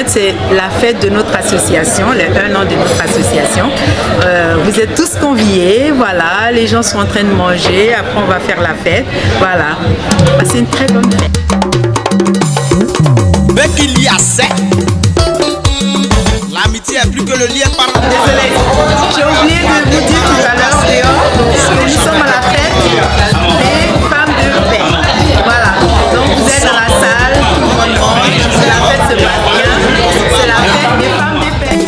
fait, c'est la fête de notre association, les 1 an de notre association. Vous êtes tous conviés, voilà, les gens sont en train de manger, après on va faire la fête, voilà. C'est une très bonne fête. Mais qu'il y a c'est, l'amitié est plus que le lien par... Désolé, j'ai oublié de vous dire tout à l'heure dehors que nous sommes à la fête des femmes de paix. Voilà, donc vous êtes dans la salle, tout le monde mange, la fête se passe bien, c'est la fête des femmes de paix.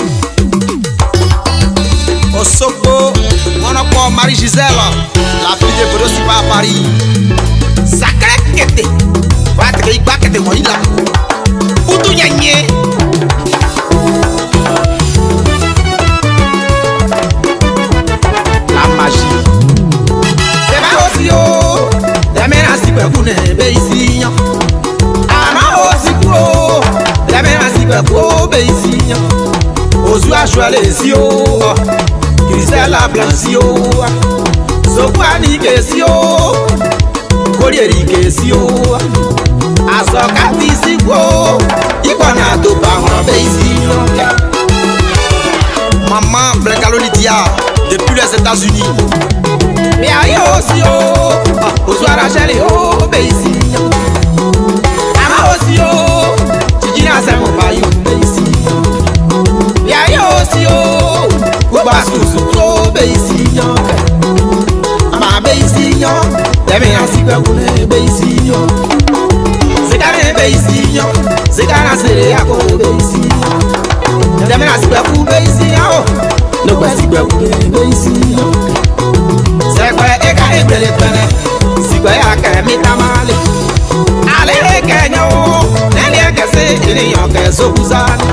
Au Soko, on a encore Marie-Gisèle, la fille de Bodo Sipa à Paris. Sacré Kété, va te dire que tu es moi là. Où tu y es? La magie. C'est ma aussi, oh, la mère a si peu pour ne pas ici. Ah, ma aussi, oh, la mère a si peu pour ne pas ici. Aux oies, je vais les yeux. Grisel la blancio, Sokwani kesio, Kolieri kesio, Asokati siko, Ikwana to parent beisino. Maman Blacalolidia, depuis les États-Unis. Mais aïe aussi, aux soirs Rachel oh beisino. Ama aussi, Tijina c'est mon bayou beisino. Mais aïe aussi, Basusu to beisinyo, ama beisinyo, deme asibe kune beisinyo, zekane beisinyo, zekana sere yako beisinyo, deme asibe ku beisinyo, no asibe kune beisinyo, zekwe eka ebele pene, sikwe aka mitamale, ale ekenyo, neli ekese ene yoke sokuzani,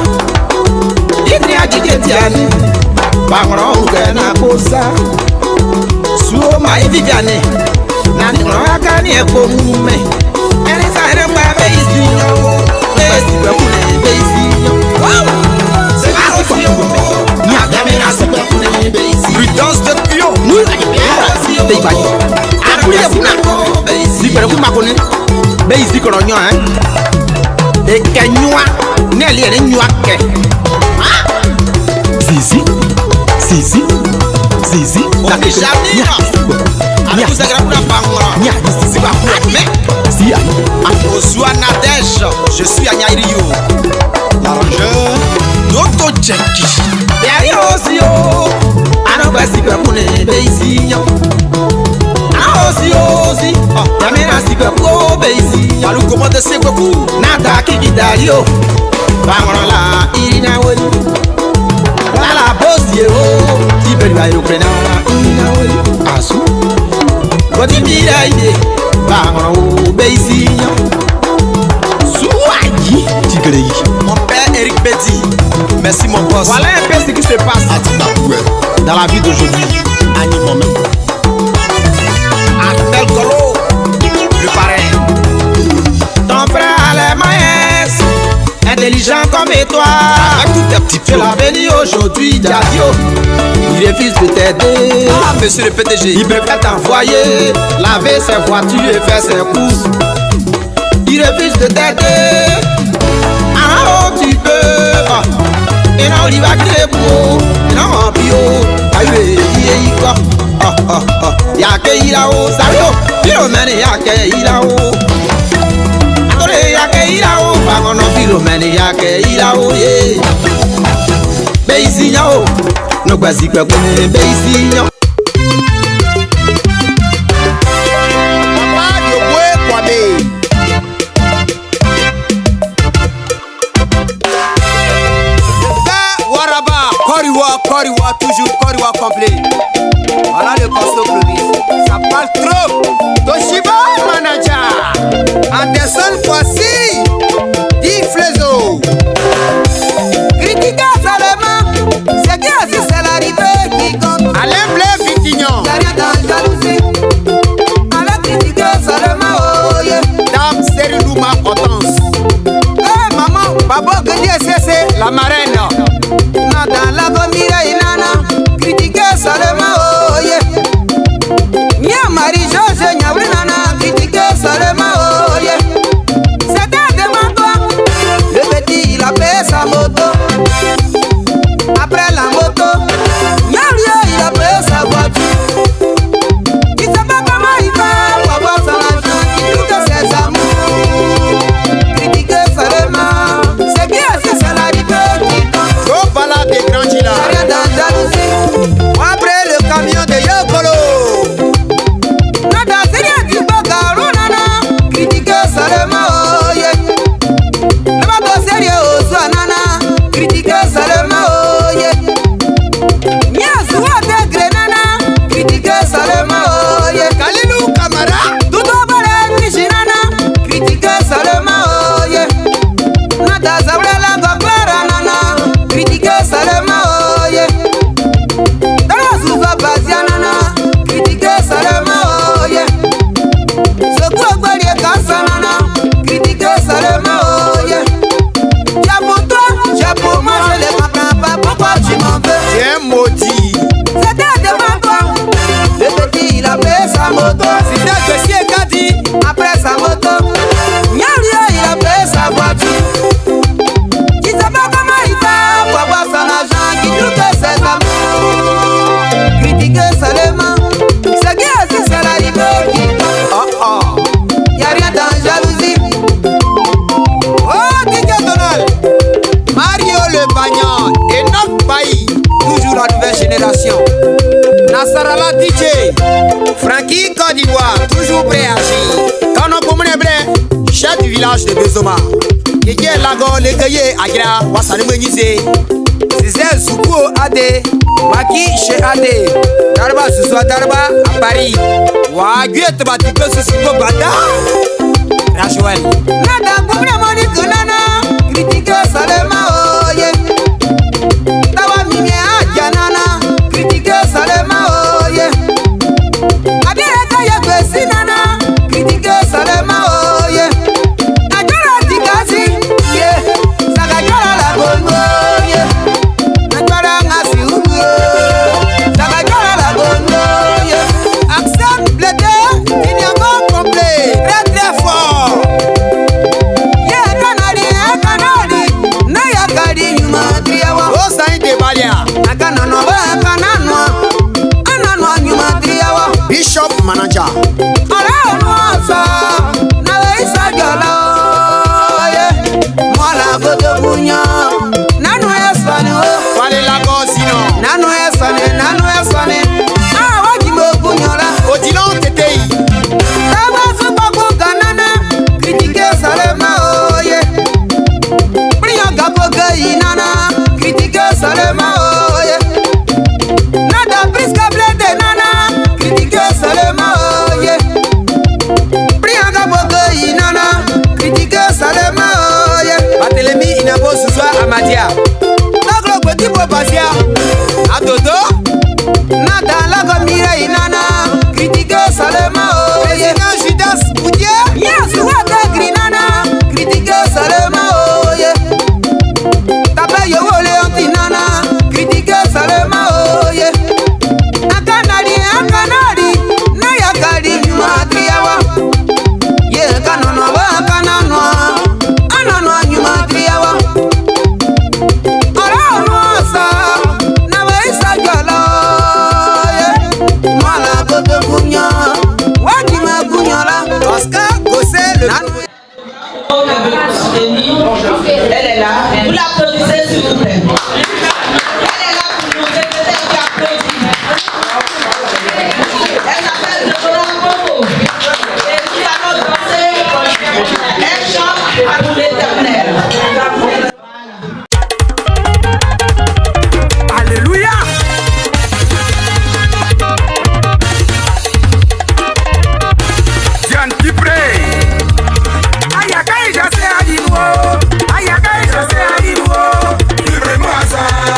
idri ajiketiani. Bangro ugana kosa Suo mai viviane Nani ngakani eko mume Eni saire mba beisinyo Besi bekune beisinyo C'est ma aussi Ni adame na se bekune beisinyo Prudence de Pio Beibani Akuli ebuna Beisinyo Sipere kumakone Beisinyo kono nyo Eke nyua Neli ene nyua ke Zizi Zizi, Zizi, la Janina, avec vous agréable la banque. C'est pas pour mais si Osua Nadège, je suis à Nyairio. L'arrangeur, Noto Tchenki. Et aussi, alors vas-y, que vous n'avez pas ici. Ah aussi, Yamena si que vous n'avez pas ici. Alou commande c'est beaucoup. Nata Kiki Dario, Bangola, Irina Woli. La bosie oh, ti beli ba Ukraine ina woli asu. Kodi mira ide, ba ngoro beisinyo. Suaji, tigre. Mon père Eric Betty, merci mon boss. Voilà un peu ce qui se passe dans la vie d'aujourd'hui. Anime même. Artel Golo, le parrain. Ton frère a les moyens, intelligent comme toi. Avec tous tes petits pieds. Tu l'as béni aujourd'hui, Diadio. Il refuse de t'aider. Ah, monsieur le PDG. Il préfère t'envoyer laver ses voitures et faire ses courses. Il refuse de t'aider. Ah, oh, tu peux. Et non, il va créer pour. Et non, en bio. Aïe, il y quoi? Yake ilao, sario. Philomène, yake ilao. Attendez, yake ilao. Bangono, Philomène, yake ilao. Beisinho. No quasi que com beisinho. Papa de Boué Kwame. Waraba, Koriwa, toujours Koriwa complet. Voilà le costaud produit. Ça parle trop. Toshiba manager. Anderson voici. Di Flezo. Critiquer seulement, c'est que c'est l'arrivée qui compte. Alain Blé Vitignon. Derrière dans la jalousie, allez critiquer seulement, oh yeah. Dame Seridouma Hortense. Eh maman, Babo Gedi SSC, la marraine. non dans la gomire inana, critiquer seulement, oh yeah. Nya Marie-Georges, nya Brinana, critiquer seulement, oh yeah. C'était devant toi, le petit il a fait sa mort. toujours prêt à agir. Quand on commune est chef du village de Bezoma. Qui est là, les cahiers, Agra, Wassane Mounizé. Zizel Soukou Ade, Maki chez Ade, Darba Souswa Darba à Paris. Waguet Batiko Soukou Bata. Rachouel. Nada Boubra Monique Nana, critique Salema Oye. Tawa Mimie Adjanana, critique Salema Oye. Abireka Yakwesi Nana, critique Salema Oye. Adjara Tikasi, yeah, Sakajara la Bongo. Bishop Manager. Amadia, Naglo Petit Bobasia, Adodo, Nada Lago Mira Inana, critique Salema, Président Judas Boudier, Yes, Waka Grinana, critique Salema, Tapa Yowole Antinana, critique Salema, Akanadi, Nayakadi, Matriawa, Ye Kanonova, Kananoa, Ananoa, Matriawa. Elle est là, vous l'applaudissez s'il vous plaît. Elle est là pour nous répéter et applaudir. Elle s'appelle Deborah Bobo. Et nous allons danser un chant pour l'Éternel. Alléluia. Jean Kipré. Ayakai, je sais à dire. Ayakai, je sais à dire. Libre-moi ça.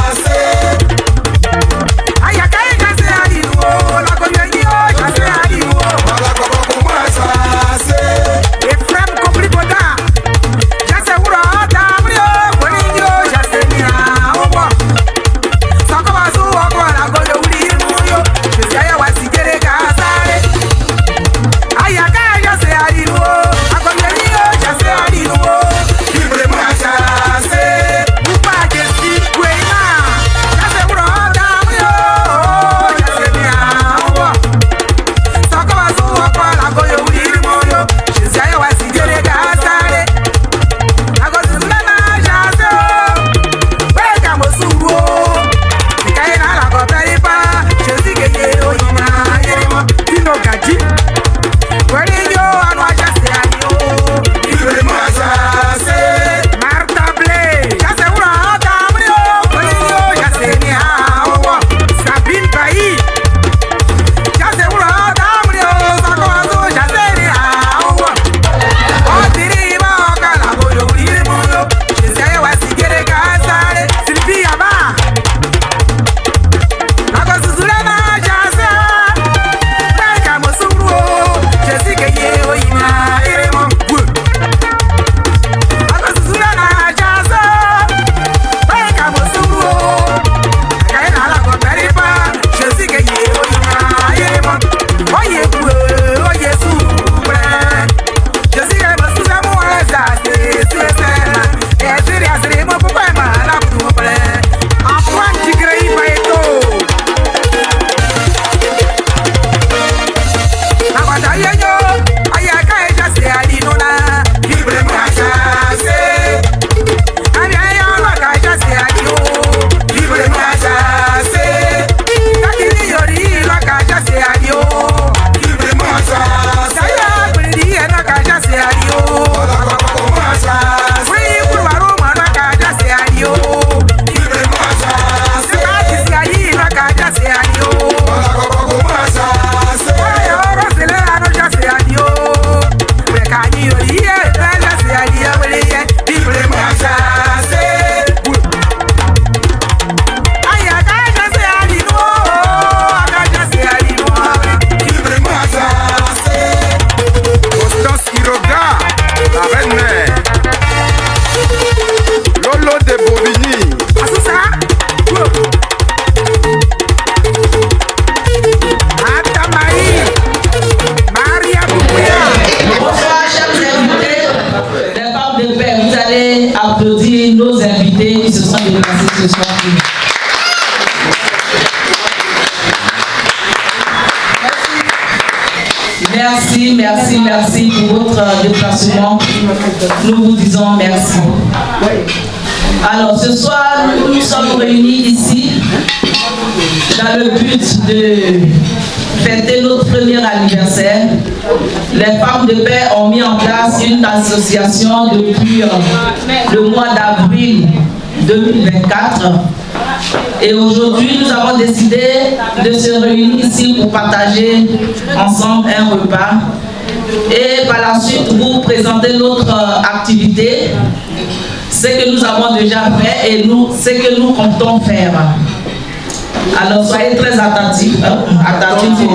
allez applaudir nos invités qui se sont déplacés ce soir. Merci, merci, merci pour votre déplacement. Nous vous disons merci. Alors ce soir, nous sommes réunis ici dans le but de fêter notre premier anniversaire. Les femmes de paix ont mis en place une association depuis le mois d'avril 2024. Et aujourd'hui, nous avons décidé de se réunir ici pour partager ensemble un repas. Et par la suite, vous présenter notre activité, ce que nous avons déjà fait et ce que nous comptons faire. Alors, soyez très attentifs. Attentifs.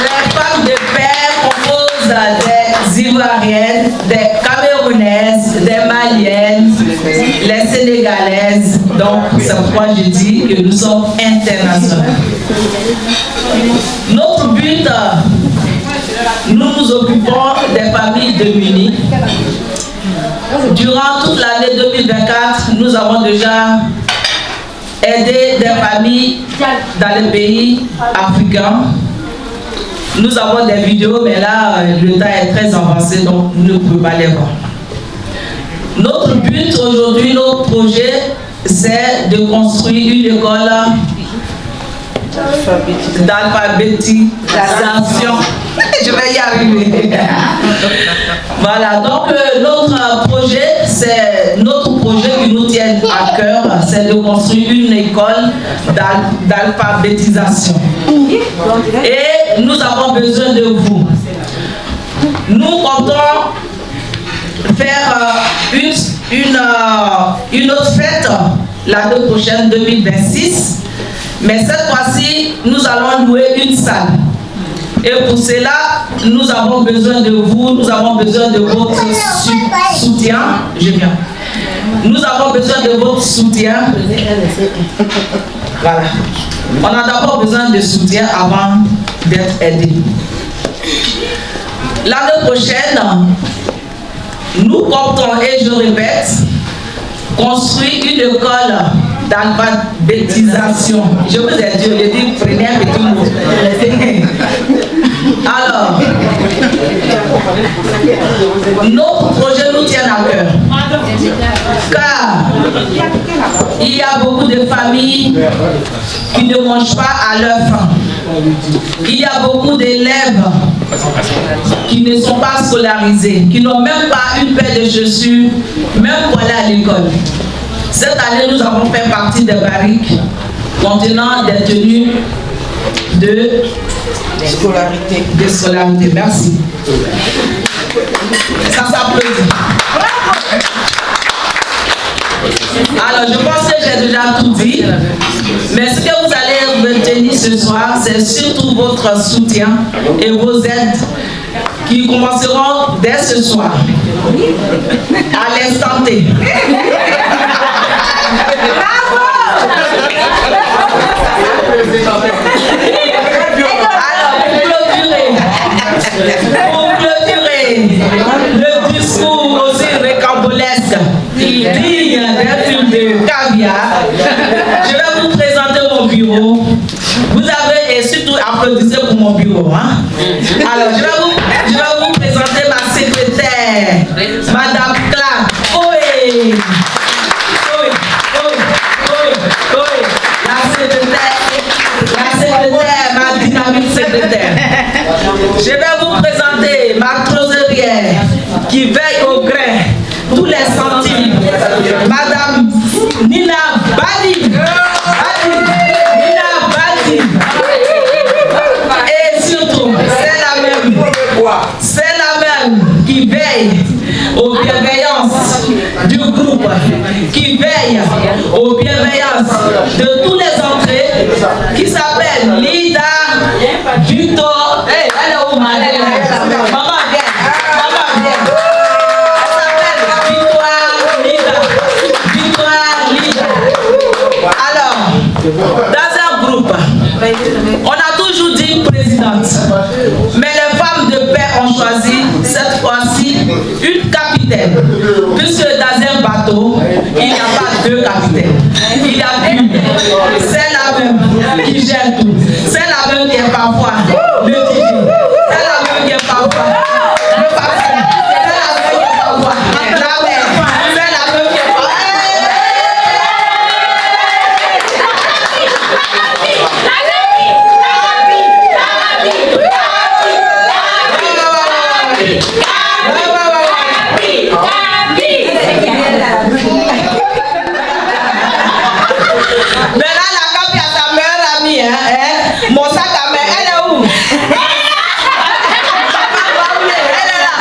Les femmes de paix composent des Ivoiriennes, des Camerounaises, des Maliennes, les Sénégalaises. Donc, c'est pourquoi je dis que nous sommes internationaux. Notre but, nous nous occupons des familles démunies. Durant toute l'année 2024, nous avons déjà aidé des familles dans les pays africains. Nous avons des vidéos, mais là, le temps est très avancé, donc vous ne pouvez pas les voir. Notre but aujourd'hui, notre projet, c'est de construire une école d'alphabétisation. Je vais y arriver. Voilà, donc notre projet qui nous tient à cœur, c'est de construire une école d'alphabétisation. Et nous avons besoin de vous. Nous comptons faire une autre fête l'année prochaine, 2026. Mais cette fois-ci, nous allons louer une salle. Et pour cela, nous avons besoin de vous, nous avons besoin de votre soutien. Je viens. Nous avons besoin de votre soutien. Voilà. On a d'abord besoin de soutien avant d'être aidé. L'année prochaine, nous comptons, et je répète, construire une école d'alphabétisation. Je vous ai dit, je dis, prenez un petit mot. Alors, notre projet nous tient à cœur. Car il y a beaucoup de familles qui ne mangent pas à leur faim. Il y a beaucoup d'élèves qui ne sont pas scolarisés, qui n'ont même pas une paire de chaussures, même pour aller à l'école. Cette année, nous avons fait partie des barriques contenant des tenues de scolarité. Merci. Ça s'applaudit. Alors, je pense que j'ai déjà tout dit, mais ce que vous allez retenir ce soir, c'est surtout votre soutien et vos aides qui commenceront dès ce soir, à l'instant T. Alors, pour clôturer le discours aussi récambolesque, il dit d'un film de caviar, je vais vous présenter mon bureau. Vous avez, et surtout applaudissez pour mon bureau. Hein? Alors, je vais vous présenter ma secrétaire, Madame Clark. Oui. La secrétaire, ma dynamique secrétaire. Je vais vous présenter ma trésorière qui veille au grain, tous les centimes. Madame Nina Badi. Nina Badi. Et surtout, c'est la même qui veille aux bienveillances du groupe, qui veille aux bienveillances de tous les entrées, qui s'appelle Lida Victor. Hey, elle est où, maman vient. Elle s'appelle Victoire Lida. Alors, dans un groupe, on a toujours dit présidente, mais les femmes de paix ont choisi cette fois-ci une capitaine. Puisque dans un bateau, il n'y a pas deux capitaines. Il y a une. C'est la même qui gère tout. C'est la même qui est parfois le DJ. C'est la même qui est parfois le patron. C'est la même qui est parfois la mère. C'est la même qui est parfois. Maintenant, la cape à sa meilleure amie, hein? Mon sac à main, elle est où? Elle est là.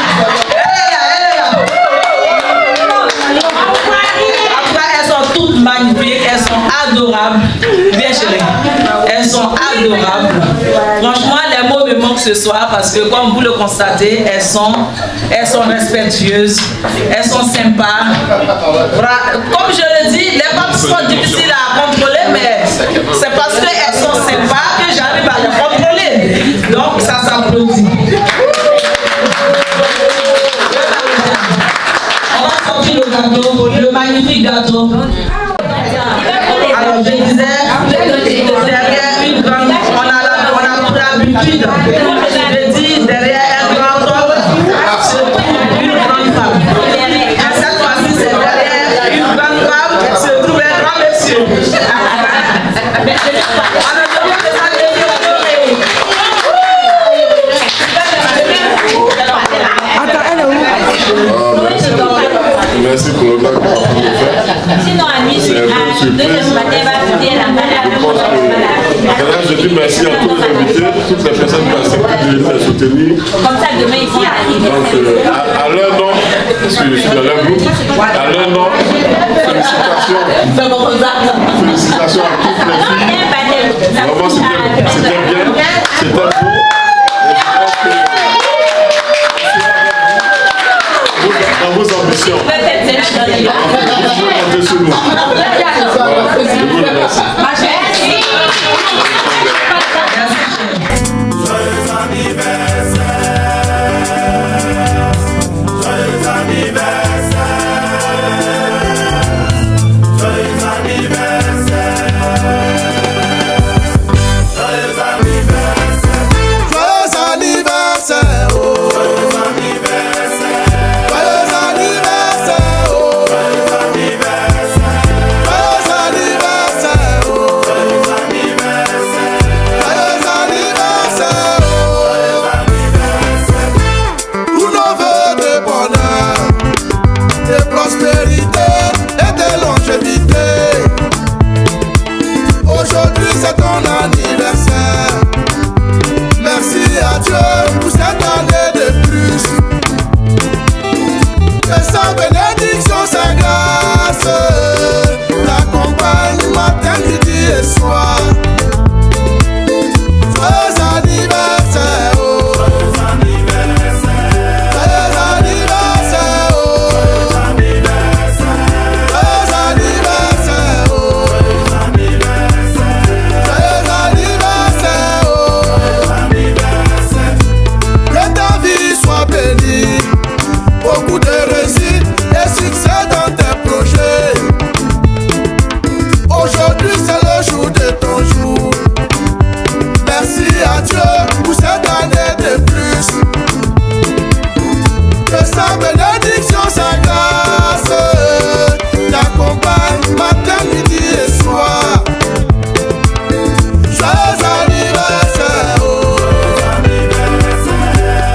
Après, elles sont toutes magnifiques, elles sont adorables. Bien chérie, elles sont adorables. Franchement, les mots me manquent ce soir parce que, comme vous le constatez, elles sont respectueuses, elles sont sympas. Comme je le dis, les femmes sont difficiles à contrôler, mais c'est parce qu'elles sont sympas que j'arrive à les contrôler. Donc, ça s'applaudit. On va sortir le gâteau, le magnifique gâteau. Alors, je disais, derrière une grande, on a pour l'habitude, je dis derrière un grand homme, se trouve une grande femme. Et cette fois-ci, c'est derrière une grande femme, se trouve un grand monsieur. Merci pour le blague qu'on va faire. C'est un peu surprise. Je dis merci à tous les invités, toutes les personnes qui ont accepté de venir soutenir. Donc, à leur nom, parce que je suis dans leur groupe, à leur nom, félicitations à toutes les filles. Vraiment, c'était bien, c'était beau. Dans vos ambitions. Vous comptez sur nous. Voilà, je vous remercie. Joyeux anniversaire. Joyeux anniversaire. Joyeux anniversaire. Joyeux anniversaire. Joyeux anniversaire, oh. Joyeux anniversaire. Joyeux anniversaire, oh. Joyeux anniversaire. Joyeux anniversaire, oh. Joyeux anniversaire. Joyeux anniversaire, oh. Joyeux anniversaire. Pour nos vœux de bonheur, de prospérité et de longévité. Aujourd'hui c'est ton anniversaire. Merci à Dieu pour cette année de plus. Que sa bénédiction, sa grâce t'accompagne matin, midi et soir. Joyeux anniversaire, oh. Joyeux anniversaire. Joyeux anniversaire, oh. Joyeux anniversaire. Joyeux anniversaire, oh. Joyeux anniversaire. Joyeux anniversaire, oh. Joyeux anniversaire. Que ta vie soit bénie, beaucoup de réussite et succès dans tes projets. Aujourd'hui c'est le jour de ton jour. Merci à Dieu pour cette année de plus. Que sa bénédiction, sa grâce t'accompagne matin, midi et soir. Joyeux anniversaire, oh.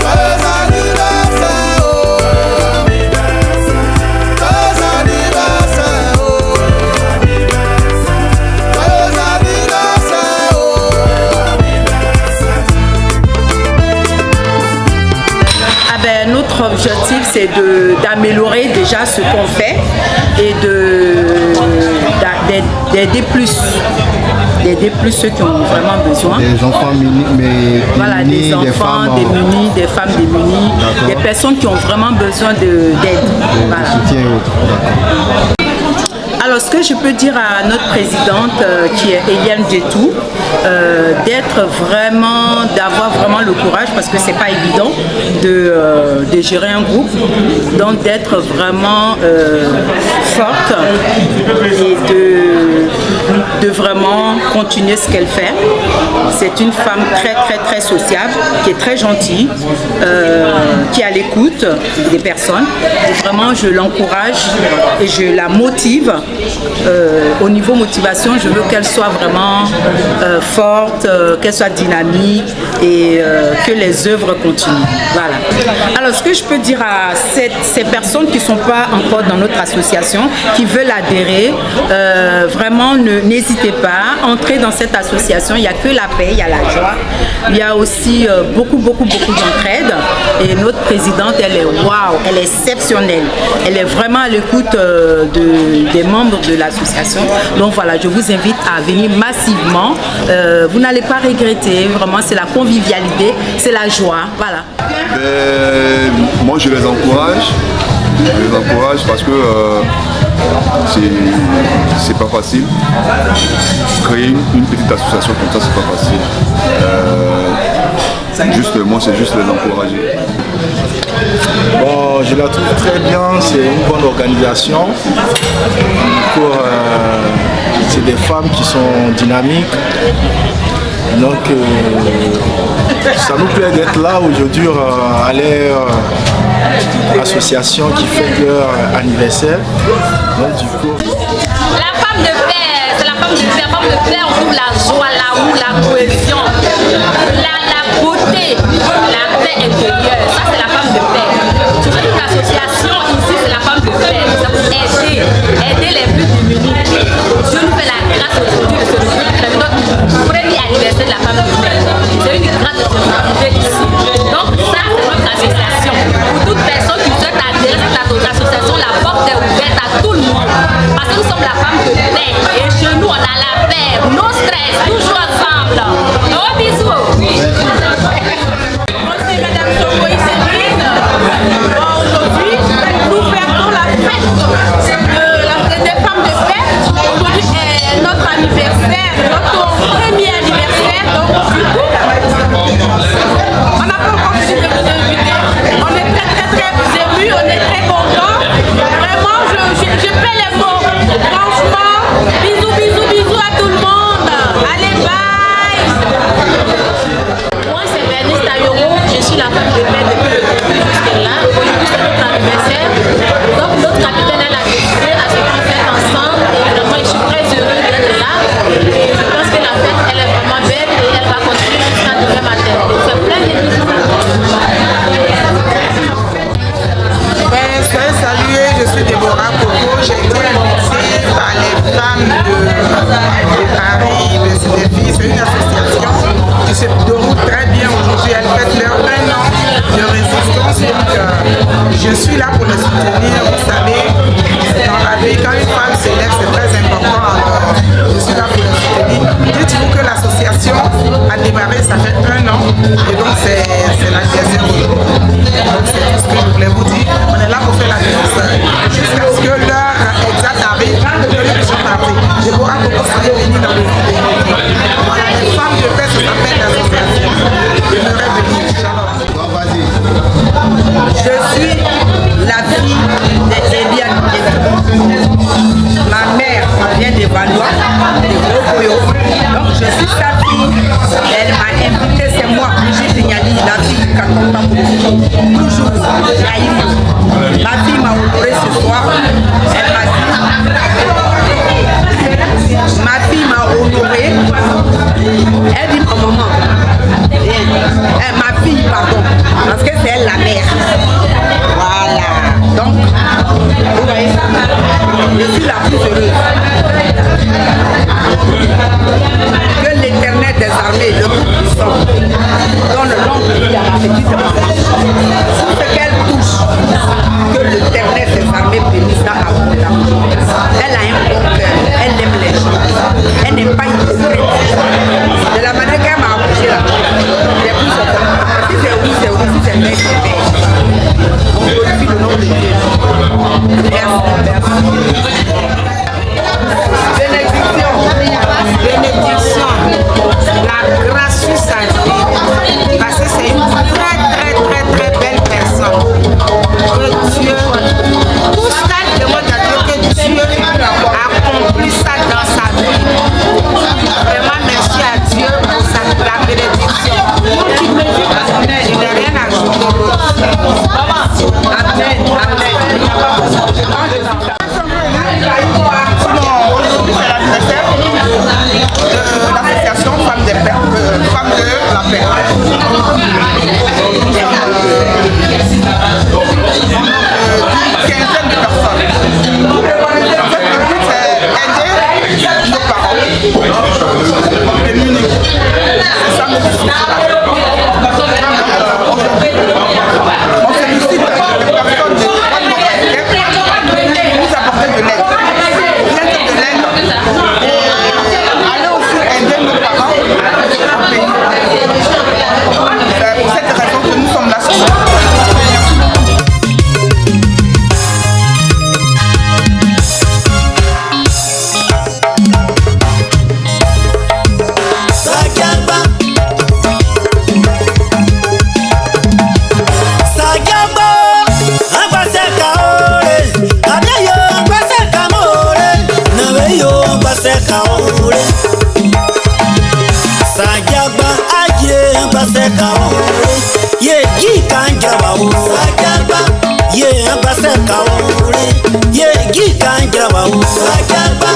Joyeux anniversaire, oh. Joyeux anniversaire, oh. Joyeux anniversaire, oh. Ah ben, notre objectif, c'est d'améliorer déjà ce qu'on fait et d'aider plus ceux qui ont vraiment besoin. Des enfants mais Voilà, des enfants démunis, des femmes démunies, des personnes qui ont vraiment besoin d'aide. de Voilà. soutien et autres. D'accord. Alors, ce que je peux dire à notre présidente, qui est Eliane Djetou, d'avoir vraiment le courage, parce que c'est pas évident de gérer un groupe, donc d'être vraiment forte et de vraiment continuer ce qu'elle fait. C'est une femme très sociable, qui est très gentille, qui est à l'écoute des personnes. Et vraiment, je l'encourage et je la motive. Au niveau motivation, je veux qu'elle soit vraiment forte, qu'elle soit dynamique et que les œuvres continuent. Voilà. Alors, ce que je peux dire à ces personnes qui ne sont pas encore dans notre association, qui veulent adhérer, vraiment n'hésitez pas, entrez dans cette association. Il n'y a que la paix, il y a la joie. Il y a aussi beaucoup d'entraide. Et notre présidente, elle est waouh, elle est exceptionnelle. Elle est vraiment à l'écoute des membres de l'association. Donc voilà, je vous invite à venir massivement. Vous n'allez pas regretter, vraiment c'est la convivialité, c'est la joie, voilà. Moi je les encourage parce que c'est pas facile. Créer une petite association comme ça, c'est pas facile. Moi c'est juste les encourager. Bon, je la trouve très bien, c'est une bonne organisation. C'est des femmes qui sont dynamiques. Donc ça nous plaît d'être là aujourd'hui à leur association qui fait leur anniversaire. Donc, du coup... La femme de paix, c'est la femme de paix. La femme de paix, on trouve la joie, l'amour, la cohésion, la beauté, la paix intérieure. Ça, c'est la femme de paix. Tu veux une association ici, c'est la femme de paix. Ça pour aider les plus démunis. Dieu nous fait la grâce aujourd'hui de se retrouver notre premier anniversaire de la femme de paix. C'est une grâce de se retrouver ici. Donc ça, c'est notre association. Pour toute personne qui souhaite adhérer à notre association, la porte est ouverte à tout le monde. Parce que nous sommes la femme de paix. Et chez nous, on a la paix, no stress, toujours ensemble. Oh, bisous. Moi, c'est Madame Sokoï Céline. Aujourd'hui, nous fêtons la fête des femmes de paix. Aujourd'hui est notre anniversaire, notre premier anniversaire. Donc, du coup, on n'a pas encore fini de vous inviter. On est très émus, on est très contents. Vraiment, je paie les mots. Franchement, bisous à tout le monde. Allez, bye. Moi, c'est Bernice Tayoro. Je suis la femme de paix depuis le début jusqu'à là. Aujourd'hui, c'est notre anniversaire. Donc, notre capitaine, elle a décidé à ce qu'on fête ensemble. Et vraiment, je suis très heureuse d'être là. Et je pense que la fête, elle est vraiment belle et elle va continuer jusqu'à demain matin. Donc, c'est plein de bisous. Soyez salués, je suis Déborah Coco. J'ai été invitée par les femmes de Paris, de CDFI. C'est une association qui se déroule très bien aujourd'hui. Elles fêtent leur 1 an de résistance. Donc, je suis là pour les soutenir. Vous savez, dans la vie, quand une femme s'élève, c'est très important. Alors, je suis là pour les soutenir. Dites-vous que l'association a démarré, ça fait 1 an. Et donc, c'est l'anniversaire aujourd'hui. Donc, c'est tout ce que je voulais vous dire. On est là pour faire la danse jusqu'à ce que l'heure exacte arrive. Que nous puissions partir. Je pourrais commencer à venir dans le monde. Voilà, les femmes de paix, ça s'appelle l'association. J'aimerais venir. Je suis la fille d'Eliane Djetou. Ma mère vient de Valois, de Gros-Boyo. Donc je suis sa fille. Elle m'a invité, c'est moi, Brigitte Niali, la fille de Katomba. Toujours Naïm. Ma fille m'a honoré ce soir. Elle m'a dit. Ma fille m'a honoré. Elle dit ma maman. Ma fille, pardon. Parce que c'est elle la mère. Voilà. Donc, vous voyez, je suis la plus heureuse. Que l'Éternel des armées, le Tout-Puissant, donne longue vie à ma petite maman. Tout ce qu'elle touche gikanjaba sajaba ye abaseka uri ye gikanjaba sajaba